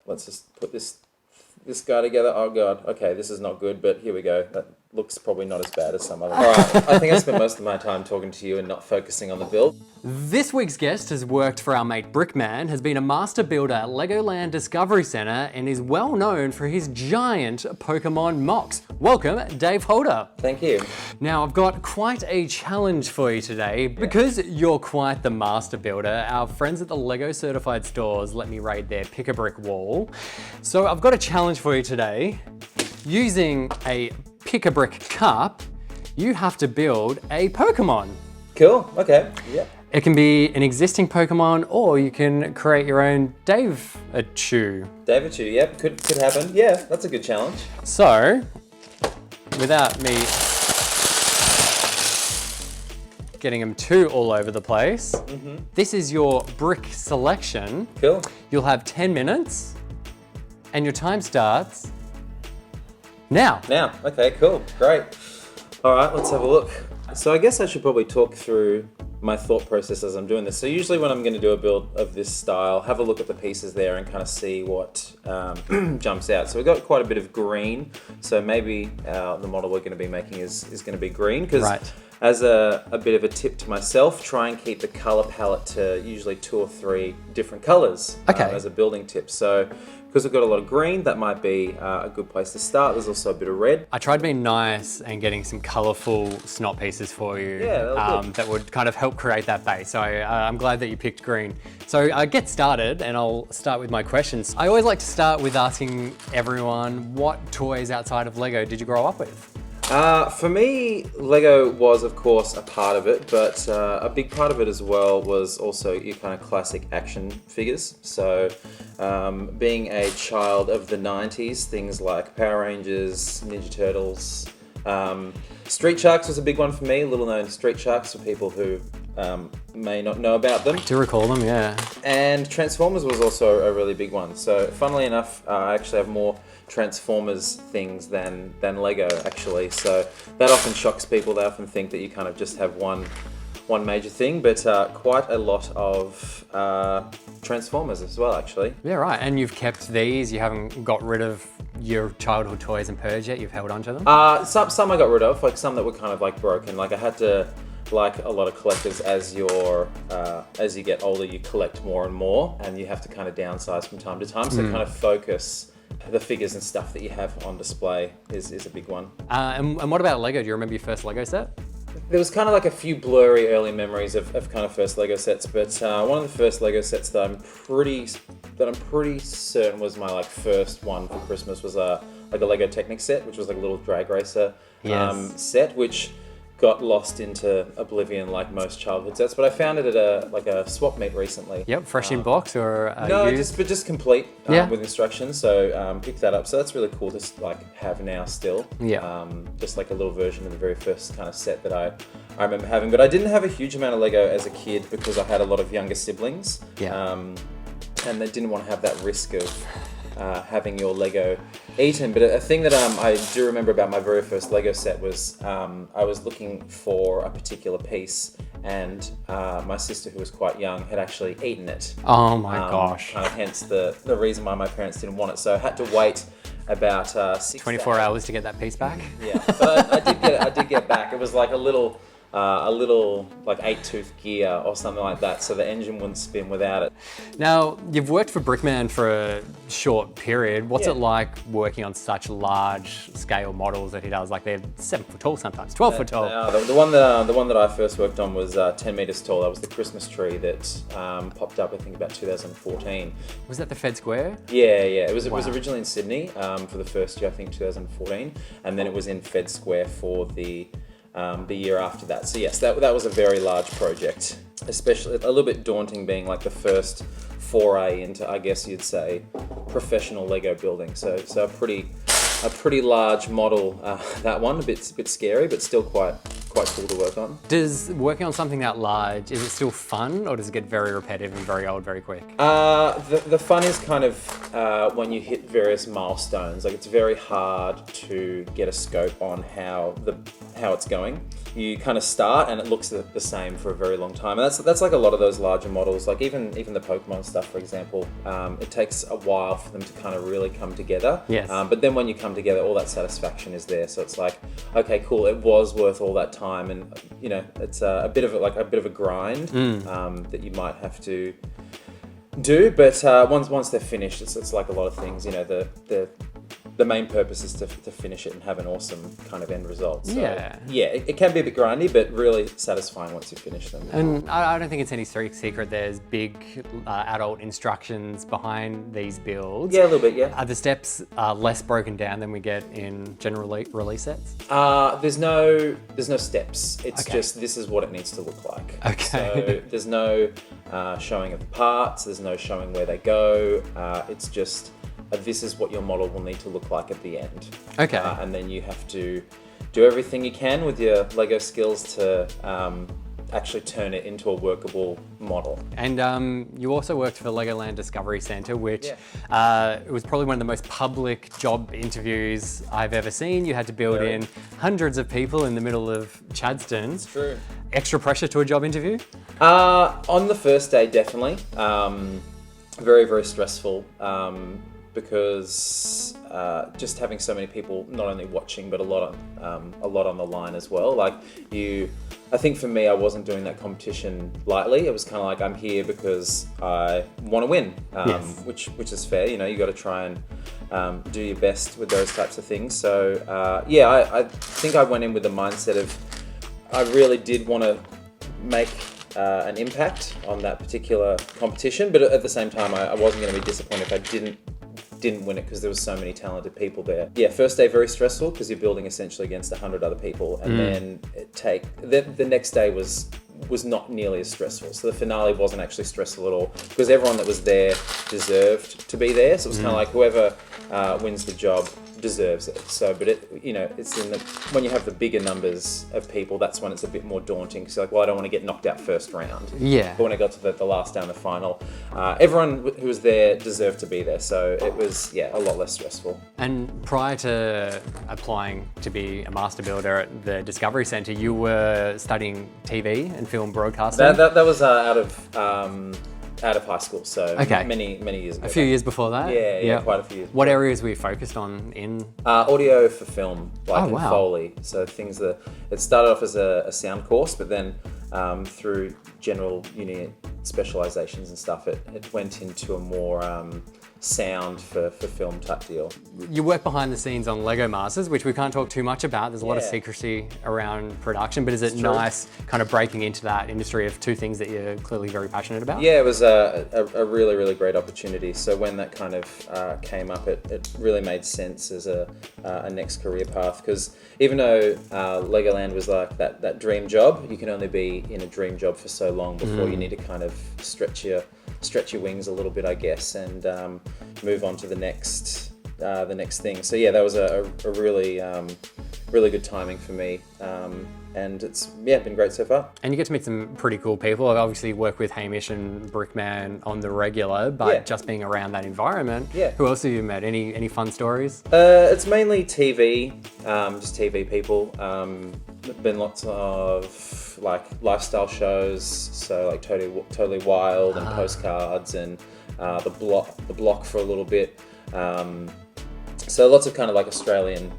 let's just put this guy together. Oh god, okay, this is not good, but here we go. That looks probably not as bad as some other. All right, I think I spent most of my time talking to you and not focusing on the build. This week's guest has worked for our mate Brickman, has been a master builder at Legoland Discovery Centre, and is well known for his giant Pokémon MOCs. Welcome, Dave Holder. Thank you. Now, I've got quite a challenge for you today. Because you're quite the master builder, our friends at the Lego Certified Stores let me raid their pick-a-brick wall. So I've got a challenge for you today. Using a pick-a-brick cup, you have to build a Pokémon. Cool, okay, yeah. It can be an existing Pokemon, or you can create your own Dave-a-chew. Dave-a-chew, yep, could happen. Yeah, that's a good challenge. So, without me getting them too all over the place, this is your brick selection. Cool. You'll have 10 minutes, and your time starts now. Now, okay, cool, great. All right, let's have a look. So I guess I should probably talk through my thought process as I'm doing this. So usually when I'm going to do a build of this style, have a look at the pieces there and kind of see what jumps out. So we've got quite a bit of green. So maybe the model we're going to be making is going to be green. Because as a bit of a tip to myself, try and keep the color palette to usually 2 or 3 different colors as a building tip. So because we've got a lot of green, that might be a good place to start. There's also a bit of red. I tried being nice and getting some colorful snot pieces for you that would kind of help create that base. So I'm glad that you picked green. So get started, and I'll start with my questions. I always like to start with asking everyone, what toys outside of Lego did you grow up with? For me, Lego was of course a part of it, but a big part of it as well was also your kind of classic action figures. So being a child of the 90s, things like Power Rangers, Ninja Turtles, Street Sharks was a big one for me, little known Street Sharks for people who may not know about them. I do recall them, yeah. And Transformers was also a really big one. So funnily enough, I actually have more Transformers things than Lego actually. So that often shocks people. They often think that you kind of just have one major thing, but quite a lot of Transformers as well actually. Yeah, right. And you've kept these, you haven't got rid of your childhood toys and purge yet, you've held on to them? Some I got rid of, like some that were kind of like broken. Like I had to, like a lot of collectors, as you get older, you collect more and more, and you have to kind of downsize from time to time. So kind of focus the figures and stuff that you have on display is a big one. And what about Lego? Do you remember your first Lego set? There was kind of like a few blurry early memories of kind of first Lego sets, but one of the first Lego sets that I'm pretty certain was my like first one for Christmas was like a Lego Technic set, which was like a little drag racer set, which got lost into oblivion like most childhood sets, but I found it at a swap meet recently. Yep, fresh in box or no, used? just complete with instructions. So picked that up. So that's really cool to like have now still. Yeah. Just like a little version of the very first kind of set that I remember having. But I didn't have a huge amount of Lego as a kid because I had a lot of younger siblings. Yeah. And they didn't want to have that risk of having your Lego eaten. But a thing that I do remember about my very first Lego set was I was looking for a particular piece, and my sister, who was quite young, had actually eaten it. Oh my gosh. Hence the reason why my parents didn't want it. So I had to wait about 24 hours to get that piece back? Yeah, but I did get back. It was like a little like 8-tooth gear or something like that, so the engine wouldn't spin without it. Now, you've worked for Brickman for a short period. What's it like working on such large scale models that he does? Like they're 7 foot tall sometimes, 12 foot tall. The one that I first worked on was 10 meters tall. That was the Christmas tree that popped up, I think, about 2014. Was that the Fed Square? Yeah. It was originally in Sydney for the first year, I think 2014, and then it was in Fed Square for the year after that. So yes, that was a very large project, especially a little bit daunting being like the first foray into, I guess you'd say, professional Lego building. So a pretty large model, that one, a bit scary, but still quite cool to work on. Does working on something that large, is it still fun, or does it get very repetitive and very old very quick? The fun is kind of when you hit various milestones. Like it's very hard to get a scope on how it's going. you kind of start and it looks the same for a very long time. And that's like a lot of those larger models, like even the Pokemon stuff, for example. It takes a while for them to kind of really come together. Yes. But then when you come together, all that satisfaction is there. So it's like, okay, cool, it was worth all that time. And you know, it's a bit of a grind that you might have to do. But once they're finished, it's like a lot of things. You know, the main purpose is to finish it and have an awesome kind of end result. So, it can be a bit grindy, but really satisfying once you finish them. And I don't think it's any secret there's big adult instructions behind these builds. Yeah, a little bit, yeah. Are the steps less broken down than we get in general release sets? There's no steps. It's just, this is what it needs to look like. Okay. So there's no showing of the parts, there's no showing where they go. It's just, this is what your model will need to look like at the end. Okay. And then you have to do everything you can with your Lego skills to actually turn it into a workable model. And you also worked for Legoland Discovery Centre, which it was probably one of the most public job interviews I've ever seen. You had to build in hundreds of people in the middle of Chadstone. It's true. Extra pressure to a job interview? On the first day, definitely. Very, very stressful. Because just having so many people not only watching but a lot on the line as well. Like I think for me, I wasn't doing that competition lightly. It was kind of like, I'm here because I want to win, which is fair. You know, you got to try and do your best with those types of things. So I think I went in with the mindset of I really did want to make an impact on that particular competition, but at the same time, I wasn't going to be disappointed if I didn't win it because there was so many talented people there. Yeah, first day very stressful because you're building essentially against 100 other people, and then the next day was not nearly as stressful. So the finale wasn't actually stressful at all because everyone that was there deserved to be there. So it was kind of like whoever wins the job deserves it. So, but it's when you have the bigger numbers of people, that's when it's a bit more daunting. Because like, well, I don't want to get knocked out first round. Yeah. But when I got to the last down the final, everyone who was there deserved to be there. So it was a lot less stressful. And prior to applying to be a master builder at the Discovery Centre, you were studying TV and film broadcasting. That was out of high school, so many years ago. A few years before that? Yeah, quite a few years. What areas were you focused on in? Audio for film, in Foley. So things that, it started off as a sound course, but then through general uni specializations and stuff, it went into a more sound for film type deal. You work behind the scenes on Lego Masters, which we can't talk too much about. There's a lot of secrecy around production, but is it nice kind of breaking into that industry of two things that you're clearly very passionate about? Yeah, it was a really, really great opportunity. So when that kind of came up, it really made sense as a next career path, because even though Legoland was like that dream job, you can only be in a dream job for so long before you need to kind of stretch your wings a little bit, I guess, and move on to the next thing. So yeah, that was a really really good timing for me, and it's been great so far. And you get to meet some pretty cool people. I obviously work with Hamish and Brickman on the regular, but just being around that environment, who else have you met? Any fun stories? It's mainly TV, just TV people. Been lots of like lifestyle shows, so like Totally Wild and Postcards and the block for a little bit. So lots of kind of like Australian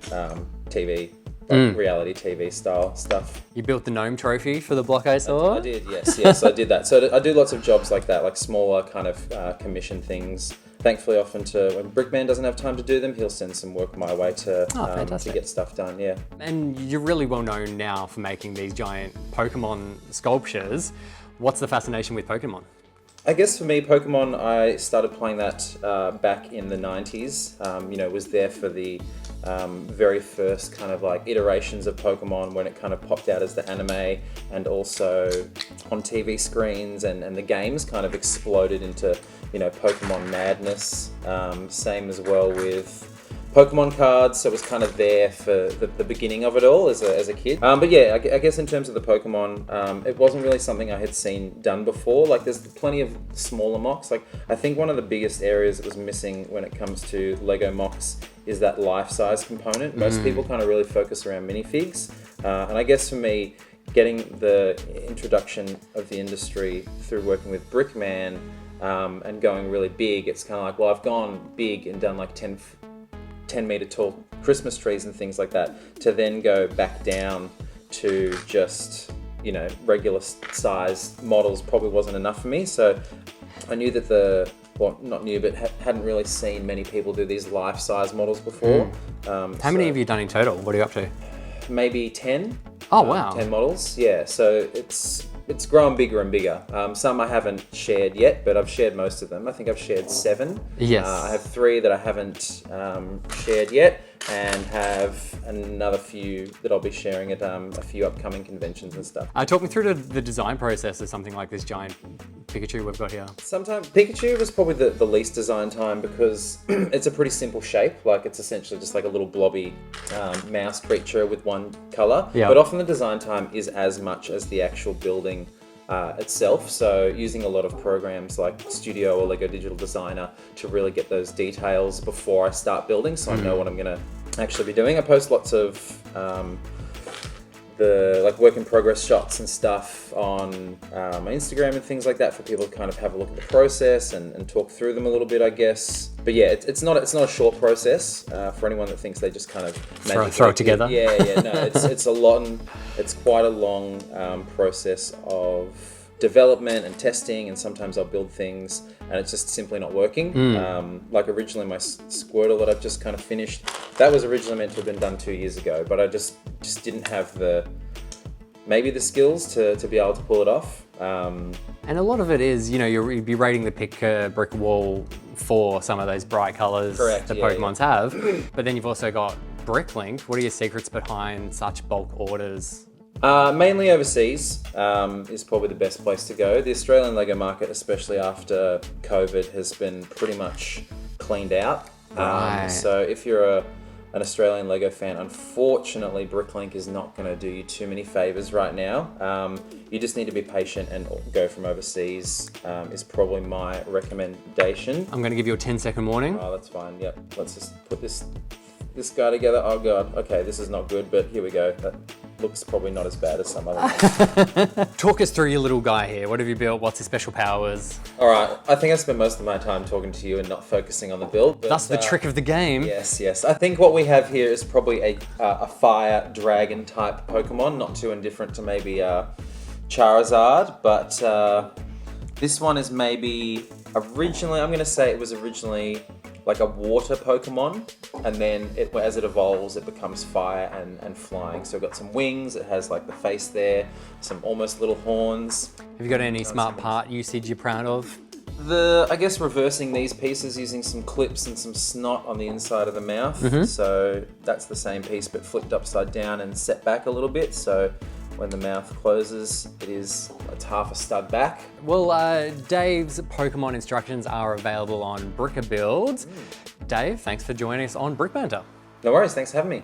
TV, reality TV style stuff. You built the gnome trophy for the block, I saw? I did, yes, I did that. So I do lots of jobs like that, like smaller kind of commission things. Thankfully, often when Brickman doesn't have time to do them, he'll send some work my way to get stuff done, And you're really well known now for making these giant Pokemon sculptures. What's the fascination with Pokemon? I guess for me, Pokemon, I started playing that back in the 90s. Was there for the very first kind of like iterations of Pokemon when it kind of popped out as the anime, and also on TV screens, and the games kind of exploded into, Pokemon madness. Same as well with Pokemon cards, so it was kind of there for the beginning of it all as a kid. But yeah, I guess in terms of the Pokemon, it wasn't really something I had seen done before. Like there's plenty of smaller MOCs. Like I think one of the biggest areas that was missing when it comes to Lego MOCs is that life-size component. Most people kind of really focus around minifigs. And I guess for me, getting the introduction of the industry through working with Brickman and going really big, it's kind of like, well, I've gone big and done like 10 meter tall Christmas trees and things like that, to then go back down to just, you know, regular size models probably wasn't enough for me. So I knew that not new, but hadn't really seen many people do these life-size models before. How many have you done in total? What are you up to? Maybe 10. Oh, wow. 10 models, yeah. So it's grown bigger and bigger. Some I haven't shared yet, but I've shared most of them. I think I've shared 7. Yes. I have 3 that I haven't shared yet, and have another few that I'll be sharing at a few upcoming conventions and stuff. Talk me through the design process of something like this giant Pikachu we've got here. Sometimes Pikachu was probably the least design time, because it's a pretty simple shape. Like, it's essentially just like a little blobby mouse creature with one color. Yeah. But often the design time is as much as the actual building itself. So using a lot of programs like Studio or Lego Digital Designer to really get those details before I start building, so I know what I'm gonna actually be doing. I post lots of the like work in progress shots and stuff on my Instagram and things like that, for people to kind of have a look at the process and talk through them a little bit, I guess. But yeah, it's not a short process for anyone that thinks they just kind of throw it together. Yeah, no, it's a lot. It's quite a long process of development and testing, and sometimes I'll build things and it's just simply not working. Like originally my Squirtle that I've just kind of finished, that was originally meant to have been done 2 years ago, but I just didn't have the skills to be able to pull it off. And a lot of it is, you know, you'd be rating the pick brick wall for some of those bright colors that Pokemons have, but then you've also got Bricklink. What are your secrets behind such bulk orders? Mainly overseas is probably the best place to go. The Australian Lego market, especially after COVID, has been pretty much cleaned out. Right. So if you're an Australian Lego fan, unfortunately Bricklink is not going to do you too many favors right now. You just need to be patient and go from overseas is probably my recommendation. I'm going to give you a 10-second warning. Oh, that's fine. Yep. Let's just put this guy together. Oh god. Okay, this is not good, but here we go. That looks probably not as bad as some other ones. Talk us through your little guy here. What have you built? What's his special powers? All right. I think I spent most of my time talking to you and not focusing on the build. But, that's the trick of the game. Yes. I think what we have here is probably a fire dragon type Pokemon, not too indifferent to maybe Charizard, but this one is maybe originally, I'm going to say it was originally like a water Pokemon, and then as it evolves, it becomes fire and flying. So it got some wings, it has like the face there, some almost little horns. Have you got any smart part usage you're proud of? I guess reversing these pieces using some clips and some snot on the inside of the mouth. So that's the same piece but flipped upside down and set back a little bit. So when the mouth closes, it's half a stud back. Well, Dave's Pokemon instructions are available on Brickabuild. Dave, thanks for joining us on Brick Banter. No worries, thanks for having me.